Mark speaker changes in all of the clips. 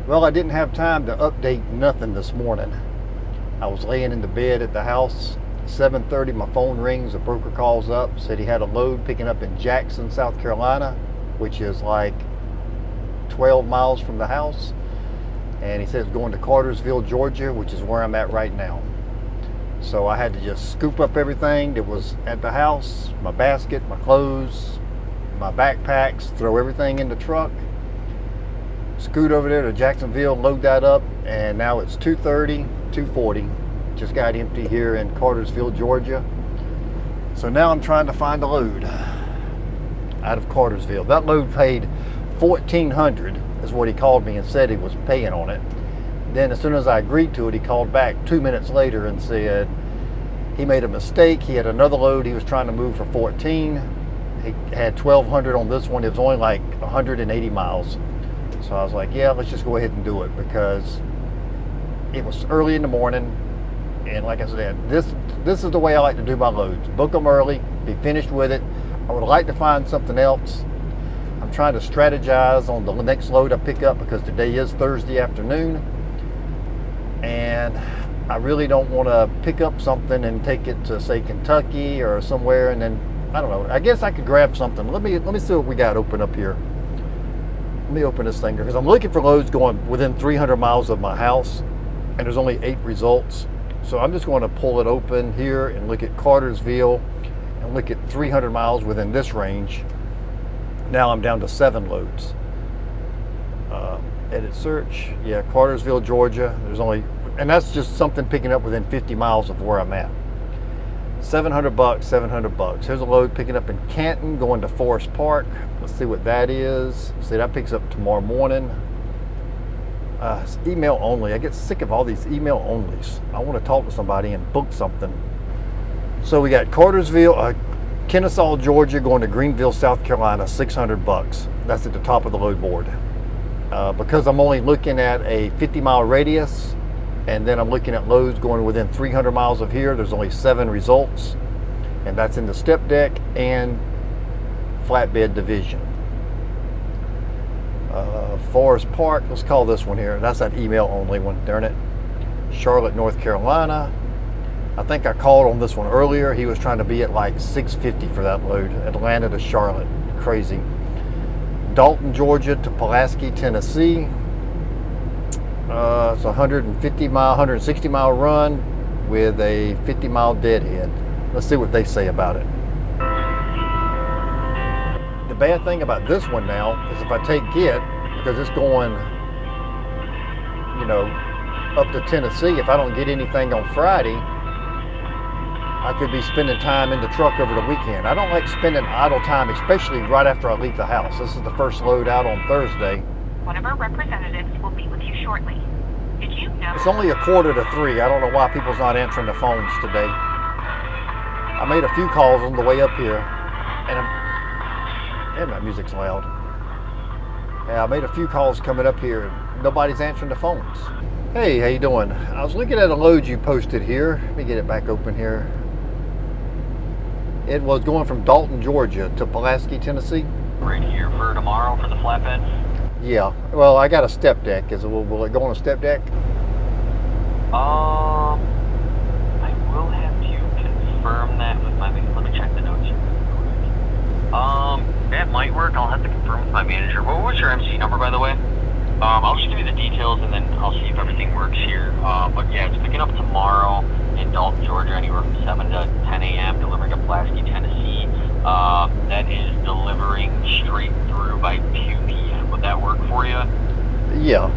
Speaker 1: Well, I didn't have time to update nothing this morning. I was laying in the bed at the house. 7:30, my phone rings. A broker calls up, said he had a load picking up in Jackson, South Carolina, which is like 12 miles from the house. And he said it's going to Cartersville, Georgia, which is where I'm at right now. So I had to just scoop up everything that was at the house, my basket, my clothes, my backpacks, throw everything in the truck, scoot over there to Jacksonville, load that up, and now it's 2:30, 2:40. Just got empty here in Cartersville, Georgia. So now I'm trying to find a load out of Cartersville. That load paid $1,400 is what he called me and said he was paying on it. Then as soon as I agreed to it, he called back 2 minutes later and said he made a mistake. He had another load he was trying to move for 14. He had 1,200 on this one. It was only like 180 miles. So I was like, yeah, let's just go ahead and do it, because it was early in the morning. And like I said, this is the way I like to do my loads. Book them early, be finished with it. I would like to find something else. I'm trying to strategize on the next load I pick up, because today is Thursday afternoon. And I really don't want to pick up something and take it to, say, Kentucky or somewhere, and then, I don't know, I guess I could grab something. Let me see what we got open up here. Let me open this thing here, because I'm looking for loads going within 300 miles of my house, and there's only 8 results. So I'm just going to pull it open here and look at Cartersville and look at 300 miles within this range. Now I'm down to 7 loads. Edit search. Yeah, Cartersville, Georgia. There's only, and that's just something picking up within 50 miles of where I'm at. $700, $700. Here's a load picking up in Canton, going to Forest Park. Let's see what that is. See, that picks up tomorrow morning. It's email only. I get sick of all these email onlys. I want to talk to somebody and book something. So we got Cartersville, Kennesaw, Georgia, going to Greenville, South Carolina, $600. That's at the top of the load board. Because I'm only looking at a 50-mile radius, and then I'm looking at loads going within 300 miles of here, there's only 7 results, and that's in the step deck and flatbed division. Forest Park, let's call this one here. That's that email only one, darn it. Charlotte, North Carolina. I think I called on this one earlier. He was trying to be at like $650 for that load. Atlanta to Charlotte, crazy. Dalton, Georgia to Pulaski, Tennessee. It's a 160 mile run with a 50-mile deadhead. Let's see what they say about it. The bad thing about this one now is if I take it, because it's going, you know, up to Tennessee, if I don't get anything on Friday, I could be spending time in the truck over the weekend. I don't like spending idle time, especially right after I leave the house. This is the first load out on Thursday.
Speaker 2: One of our representatives will be with you shortly. Did you know?
Speaker 1: It's only 2:45. I don't know why people's not answering the phones today. I made a few calls on the way up here, and my music's loud. Yeah, I made a few calls coming up here, and nobody's answering the phones. Hey, how you doing? I was looking at a load you posted here. Let me get it back open here. It was going from Dalton, Georgia to Pulaski, Tennessee.
Speaker 3: Right here for tomorrow for the flatbed?
Speaker 1: Yeah. Well, I got a step deck. Will it go on a step deck?
Speaker 3: I will have to confirm that with my, let me check the notes here real quick. That might work. I'll have to confirm with my manager. What was your MC number, by the way? I'll just give you the details, and then I'll see if everything works here. But yeah, it's picking up tomorrow in Dalton, Georgia, anywhere from 7 to 10 a.m., delivering to Pulaski, Tennessee. That is delivering straight through by 2 p.m. Would that work for you?
Speaker 1: Yeah.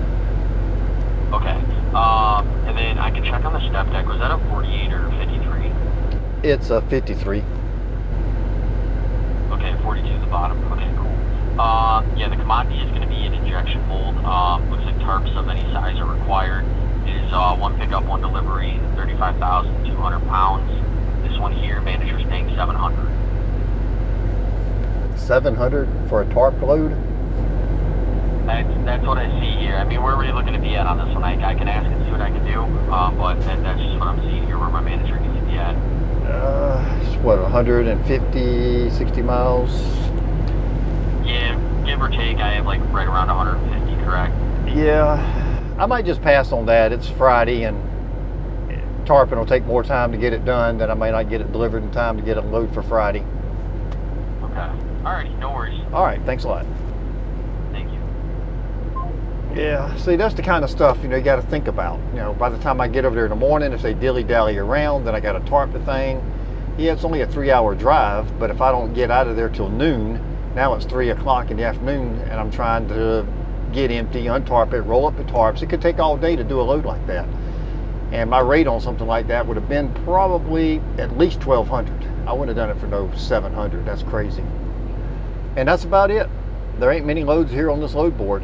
Speaker 3: Okay. And then I can check on the step deck. Was that a 48 or 53?
Speaker 1: It's a 53.
Speaker 3: Okay, 42 at the bottom. Okay, cool. Yeah, the commodity is going to be an injection mold. Looks like tarps of any size are required. It is 1 pickup, 1 delivery, 35,200 pounds. This one here, manager's paying $700.
Speaker 1: $700 for a tarp load?
Speaker 3: That's what I see here. I mean, where were you looking to be at on this one? I can ask and see what I can do, but that's just what I'm seeing here, where my manager needs to be at.
Speaker 1: It's what, 150, 60 miles?
Speaker 3: Yeah, give or take, I have like right around 150, correct?
Speaker 1: Yeah. I might just pass on that. It's Friday and tarping will take more time to get it done, then I may not get it delivered in time to get it loaded for Friday.
Speaker 3: Okay. Alrighty, no worries.
Speaker 1: All right, thanks a lot.
Speaker 3: Thank you.
Speaker 1: Yeah, see, that's the kind of stuff, you got to think about. By the time I get over there in the morning, if they dilly-dally around, then I got to tarp the thing. Yeah, it's only a 3-hour drive, but if I don't get out of there till noon, now it's 3 o'clock in the afternoon, and I'm trying to get empty, untarp it, roll up the tarps. It could take all day to do a load like that. And my rate on something like that would have been probably at least $1,200. I wouldn't have done it for no $700. That's crazy. And that's about it. There ain't many loads here on this load board.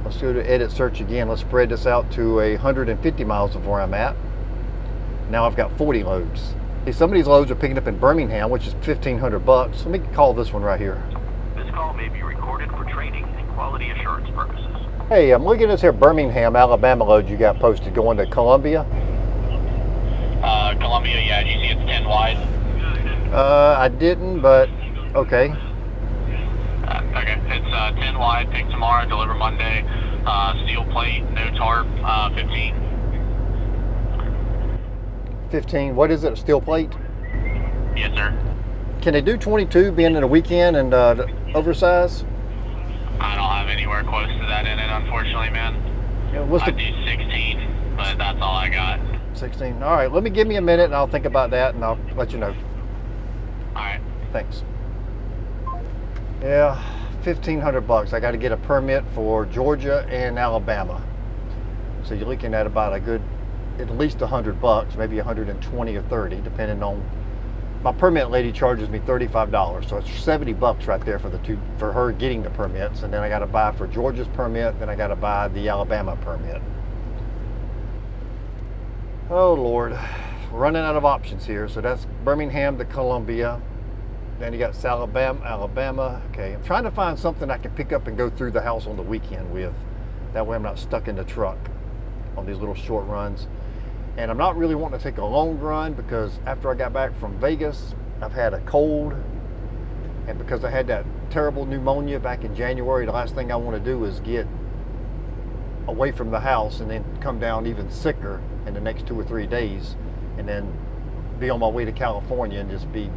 Speaker 1: Let's go to edit search again. Let's spread this out to 150 miles of where I'm at. Now I've got 40 loads. See, some of these loads are picking up in Birmingham, which is $1,500. Let me call this one right here.
Speaker 3: This call may be recorded for training and quality assurance purposes.
Speaker 1: Hey, I'm looking at this here Birmingham, Alabama load you got posted going to Columbia.
Speaker 3: Columbia, yeah, do you see it's 10 wide?
Speaker 1: I didn't, but okay.
Speaker 3: Okay, it's 10 wide, pick tomorrow, deliver Monday, steel plate, no tarp, 15.
Speaker 1: 15, what is it, steel plate?
Speaker 3: Yes, sir.
Speaker 1: Can they do 22 being in a weekend and oversize?
Speaker 3: I don't have anywhere close to that in it, unfortunately, man.
Speaker 1: Yeah, what's
Speaker 3: I do 16, but that's all I got.
Speaker 1: 16. All right, give me a minute and I'll think about that and I'll let you know.
Speaker 3: All right.
Speaker 1: Thanks. Yeah, $1,500. I got to get a permit for Georgia and Alabama. So you're looking at about at least $100, maybe 120 or 30, depending on. My permit lady charges me $35, so it's $70 right there for her getting the permits, and then I got to buy for Georgia's permit, then I got to buy the Alabama permit. Oh Lord, we're running out of options here. So that's Birmingham to Columbia. Then you got Alabama. Okay, I'm trying to find something I can pick up and go through the house on the weekend with. That way I'm not stuck in the truck on these little short runs. And I'm not really wanting to take a long run because after I got back from Vegas, I've had a cold. And because I had that terrible pneumonia back in January, the last thing I want to do is get away from the house and then come down even sicker in the next 2 or 3 days and then be on my way to California and just be,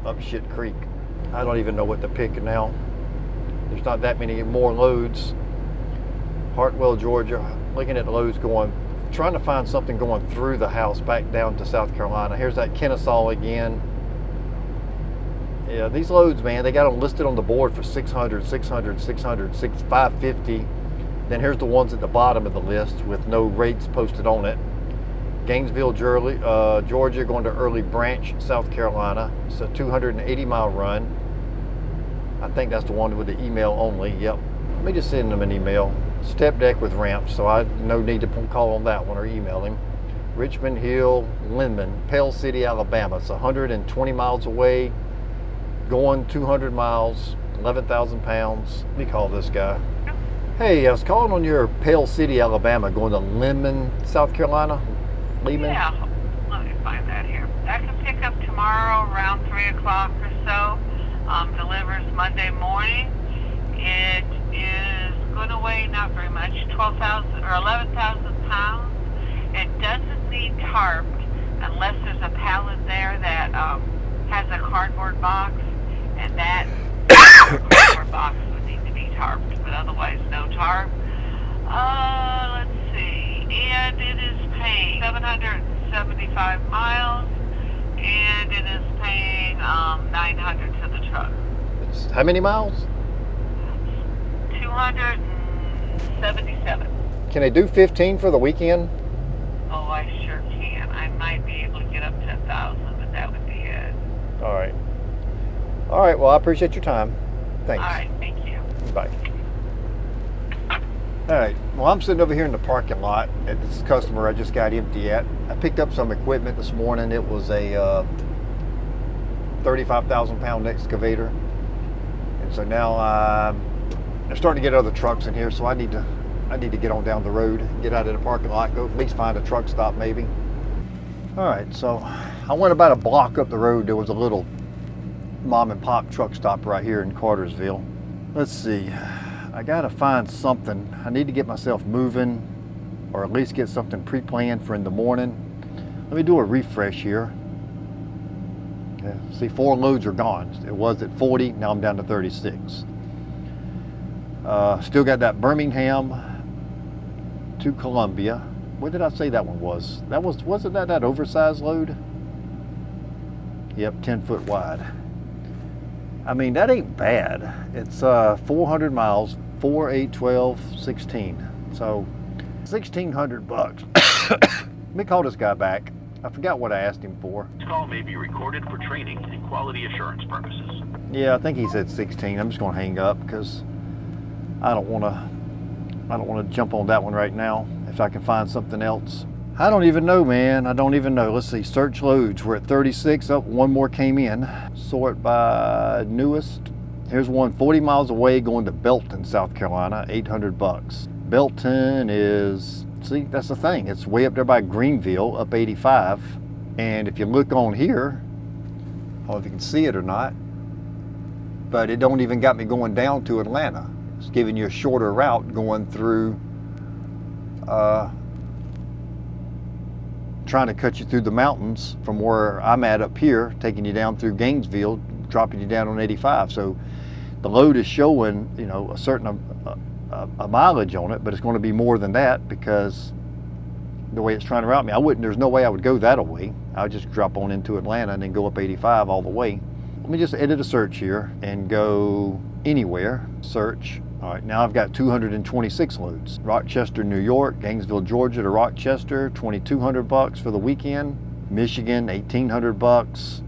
Speaker 1: up shit creek. I don't even know what to pick now. There's not that many more loads. Hartwell, Georgia, looking at the loads trying to find something going through the house back down to South Carolina. Here's that Kennesaw again. Yeah, these loads, man, they got them listed on the board for 600, 600, 600, 550. Then here's the ones at the bottom of the list with no rates posted on it. Gainesville, Georgia, going to Early Branch, South Carolina. It's a 280-mile run. I think that's the one with the email only. Yep. Let me just send them an email. Step deck with ramps, so I no need to call on that one or email him. Richmond Hill, Lindman, Pell City, Alabama. It's 120 miles away, going 200 miles, 11,000 pounds. Let me call this guy. Hey, I was calling on your Pell City, Alabama, going to Lindman, South Carolina. Lehman?
Speaker 2: Yeah, let me find that here. I can pick up tomorrow around 3 o'clock or so. Delivers Monday morning. It is going to weigh not very much, 12,000 or 11,000 pounds. It doesn't need tarped unless there's a pallet there that has a cardboard box, and that cardboard box would need to be tarped, but otherwise no tarp. Let's see, and it is paying 775 miles, and it is paying 900 to the truck.
Speaker 1: How many miles?
Speaker 2: 277.
Speaker 1: Can they do 15 for the weekend?
Speaker 2: Oh, I sure can. I might be able to get up to 1,000, but that would be it.
Speaker 1: All right. All right, well, I appreciate your time. Thanks.
Speaker 2: All right, thank you.
Speaker 1: Bye. All right, well, I'm sitting over here in the parking lot at this customer I just got empty at. I picked up some equipment this morning. It was a 35,000 pound excavator. And so now I'm starting to get other trucks in here, so I need to get on down the road, get out of the parking lot, go at least find a truck stop maybe. All right, so I went about a block up the road. There was a little mom and pop truck stop right here in Cartersville. Let's see. I gotta find something. I need to get myself moving, or at least get something pre-planned for in the morning. Let me do a refresh here. Yeah, see, 4 loads are gone. It was at 40, now I'm down to 36. Still got that Birmingham to Columbia. What did I say that one was? Wasn't that oversized load? Yep, 10 foot wide. I mean, that ain't bad. It's 400 miles, 4, 8, 12, 16. So, 1,600 bucks. Let me call this guy back. I forgot what I asked him for.
Speaker 4: This call may be recorded for training and quality assurance purposes.
Speaker 1: Yeah, I think he said 16. I'm just gonna hang up because I don't wanna jump on that one right now. If I can find something else. I don't even know, man. I don't even know. Let's see, search loads. We're at 36. Oh, one more came in. Sort by newest. Here's one 40 miles away going to Belton, South Carolina, 800 bucks. Belton is, see, that's the thing. It's way up there by Greenville, up 85. And if you look on here, I don't know if you can see it or not, but it don't even got me going down to Atlanta. It's giving you a shorter route going through, trying to cut you through the mountains from where I'm at up here, taking you down through Gainesville, dropping you down on 85. So the load is showing, you know, a certain a mileage on it, but it's going to be more than that because the way it's trying to route me. There's no way I would go that way. I would just drop on into Atlanta and then go up 85 all the way. Let me just edit a search here and go anywhere, search. All right, now I've got 226 loads. Rochester, New York, Gainesville, Georgia to Rochester, 2,200 bucks for the weekend. Michigan, 1,800 bucks.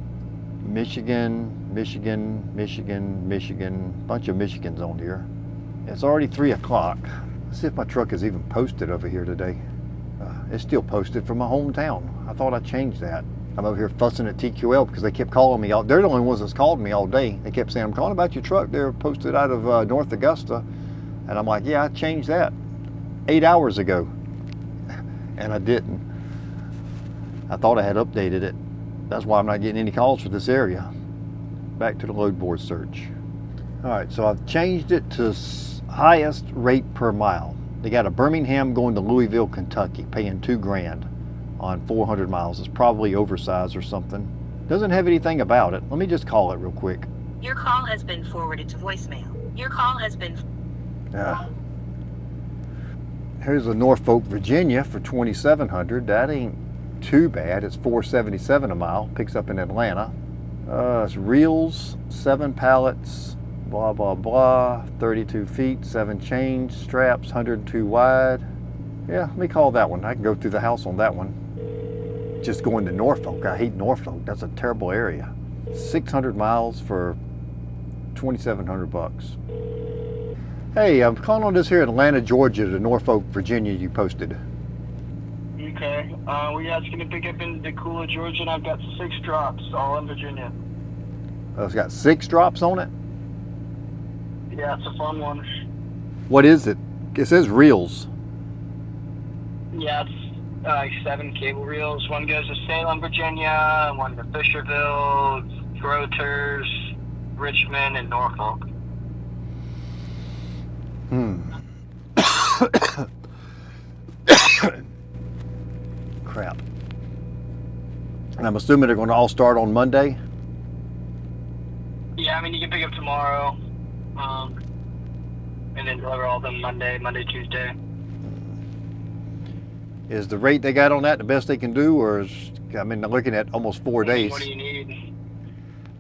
Speaker 1: Michigan, bunch of Michigans on here. It's already 3 o'clock. Let's see if my truck is even posted over here today. It's still posted from my hometown. I thought I changed that. I'm over here fussing at TQL because they kept calling me out. They're the only ones that's called me all day. They kept saying, I'm calling about your truck. They're posted out of North Augusta. And I'm like, yeah, I changed that 8 hours ago. And I didn't. I thought I had updated it. That's why I'm not getting any calls for this area. Back to the load board search. All right, so I've changed it to highest rate per mile. They got a Birmingham going to Louisville, Kentucky, paying $2 grand on 400 miles. It's probably oversized or something. Doesn't have anything about it. Let me just call it real quick.
Speaker 5: Your call has been forwarded to voicemail. Your call has been...
Speaker 1: Here's a Norfolk, Virginia for 2,700. That ain't too bad. It's $4.77 a mile. Picks up in Atlanta. It's reels, 7 pallets, blah, blah, blah. 32 feet, 7 chains, straps, 102 wide. Yeah, let me call that one. I can go through the house on that one. Just going to Norfolk. I hate Norfolk. That's a terrible area. 600 miles for 2,700 bucks. Hey, I'm calling on this here Atlanta, Georgia to Norfolk, Virginia you posted.
Speaker 6: Okay. We asking to pick up in Decula, Georgia, and I've got 6 drops, all in Virginia.
Speaker 1: It's got 6 drops on it?
Speaker 6: Yeah, it's a fun one.
Speaker 1: What is it? It says reels.
Speaker 6: Yeah, it's like 7 cable reels. One goes to Salem, Virginia, one to Fisherville, Groters, Richmond, and Norfolk.
Speaker 1: Crap. And I'm assuming they're going to all start on Monday?
Speaker 6: Yeah, I mean, you can pick up tomorrow, and then deliver all of them Monday, Tuesday.
Speaker 1: Is the rate they got on that the best they can do, or is, I mean, they're looking at almost 4 days.
Speaker 6: What do you need?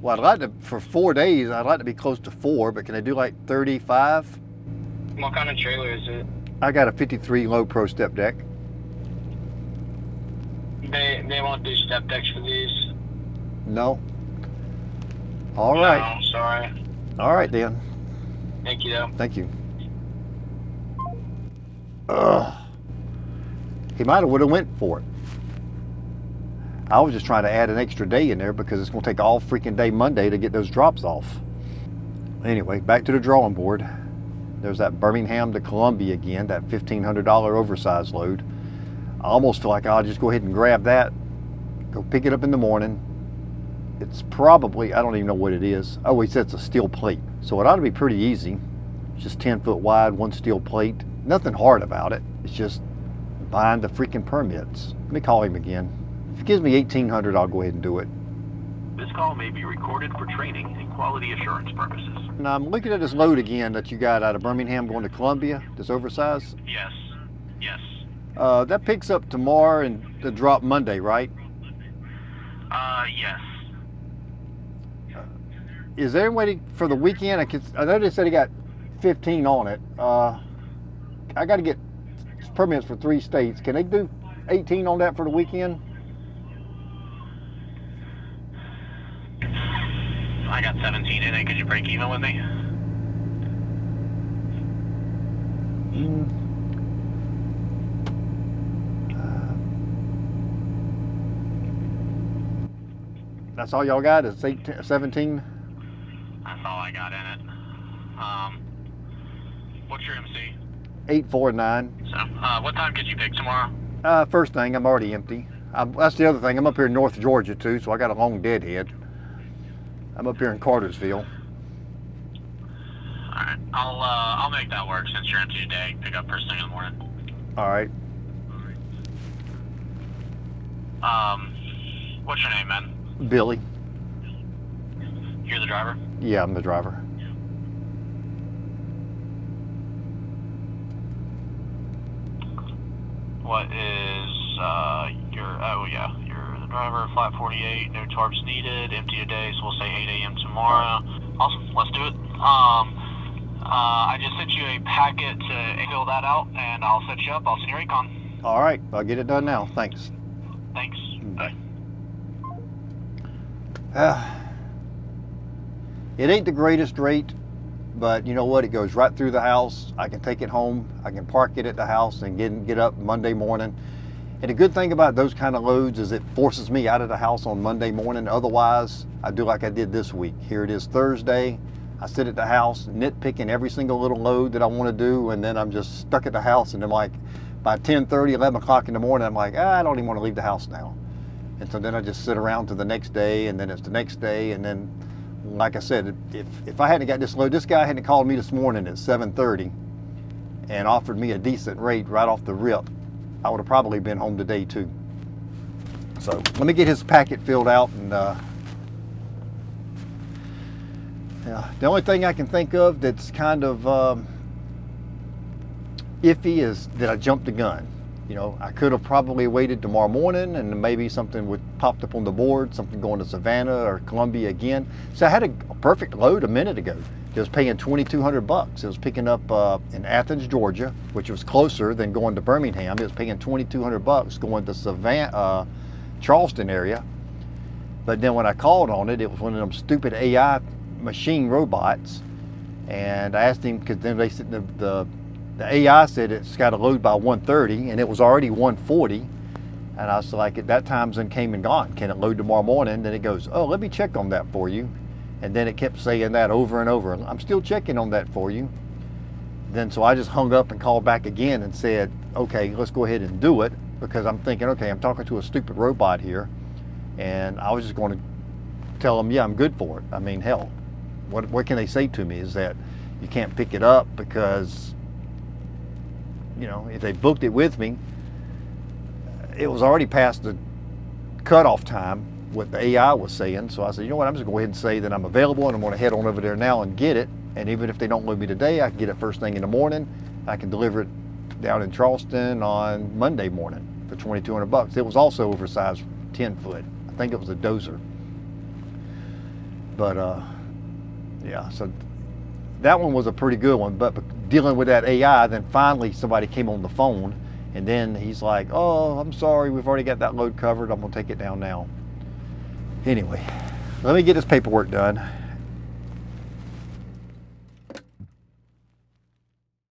Speaker 1: Well, I'd like to, for 4 days, I'd like to be close to 4, but can they do like 35?
Speaker 6: What kind of trailer is it?
Speaker 1: I got a 53 low pro step deck.
Speaker 6: They won't do step decks for these.
Speaker 1: No? All right.
Speaker 6: No, sorry.
Speaker 1: All right then.
Speaker 6: Thank you, though.
Speaker 1: Thank you. He might have would have went for it. I was just trying to add an extra day in there because it's going to take all freaking day Monday to get those drops off. Anyway, back to the drawing board. There's that Birmingham to Columbia again, that $1,500 oversized load. I almost feel like I'll just go ahead and grab that, go pick it up in the morning. It's probably, I don't even know what it is. Oh, he said it's a steel plate. So it ought to be pretty easy. It's just 10 foot wide, one steel plate. Nothing hard about it. It's just buying the freaking permits. Let me call him again. If he gives me $1,800, I'll go ahead and do it.
Speaker 4: This call may be recorded for training and quality assurance purposes.
Speaker 1: And I'm looking at this load again that you got out of Birmingham going to Columbia, this oversized.
Speaker 3: Yes. Yes.
Speaker 1: That picks up tomorrow and the drop Monday, right?
Speaker 3: Yes.
Speaker 1: Is there any way for the weekend? I know they said he got 15 on it. I got to get permits for 3 states. Can they do 18 on that for the weekend?
Speaker 3: I got 17 in it. Could you break even with me?
Speaker 1: That's all y'all got is 17?
Speaker 3: That's all I got in it. What's your MC?
Speaker 1: 849.
Speaker 3: So, what time could you pick tomorrow?
Speaker 1: First thing, I'm already empty. That's the other thing. I'm up here in North Georgia too, so I got a long deadhead. I'm up here in Cartersville.
Speaker 3: All right, I'll make that work since you're empty today. Pick up first thing in the morning.
Speaker 1: All right.
Speaker 3: What's your name, man?
Speaker 1: Billy.
Speaker 3: You're the driver?
Speaker 1: Yeah, I'm the driver.
Speaker 3: What is you're the driver, flat 48, no tarps needed, empty a day, so we'll say 8 a.m. tomorrow. Awesome, let's do it. I just sent you a packet to fill that out, and I'll set you up. I'll send your recon.
Speaker 1: All right, I'll get it done now. Thanks.
Speaker 3: Thanks.
Speaker 1: Bye. It ain't the greatest rate, but you know what? It goes right through the house. I can take it home. I can park it at the house and get up Monday morning. And the good thing about those kind of loads is it forces me out of the house on Monday morning. Otherwise, I do like I did this week. Here it is Thursday. I sit at the house nitpicking every single little load that I want to do, and then I'm just stuck at the house, and then like by 10:30, 11 o'clock in the morning, I'm like, I don't even want to leave the house now. And so then I just sit around to the next day, and then it's the next day, and then like I said, if I hadn't got this load, this guy hadn't called me this morning at 7:30 and offered me a decent rate right off the rip, I would have probably been home today too. So let me get his packet filled out, and yeah, the only thing I can think of that's kind of iffy is that I jumped the gun. You know, I could have probably waited tomorrow morning and maybe something would popped up on the board, something going to Savannah or Columbia again. So I had a perfect load a minute ago. It was paying $2,200. It was picking up in Athens, Georgia, which was closer than going to Birmingham. It was paying $2,200 going to Savannah, Charleston area. But then when I called on it, it was one of them stupid AI machine robots. And I asked him, because then they said the AI said it's got a load by 1:30, and it was already 1:40. And I was like, at that time zone came and gone. Can it load tomorrow morning? Then it goes, oh, let me check on that for you. And then it kept saying that over and over. I'm still checking on that for you. Then so I just hung up and called back again and said, okay, let's go ahead and do it, because I'm thinking, okay, I'm talking to a stupid robot here, and I was just going to tell them, yeah, I'm good for it. I mean, hell, what can they say to me is that you can't pick it up because, you know, if they booked it with me, it was already past the cutoff time, what the AI was saying. So I said, you know what, I'm just going to go ahead and say that I'm available, and I'm going to head on over there now and get it. And even if they don't load me today, I can get it first thing in the morning. I can deliver it down in Charleston on Monday morning for $2,200. It was also oversized 10 foot. I think it was a dozer. But yeah, so that one was a pretty good one. But dealing with that AI, then finally somebody came on the phone, and then he's like, oh, I'm sorry, we've already got that load covered. I'm gonna take it down now. Anyway, let me get this paperwork done.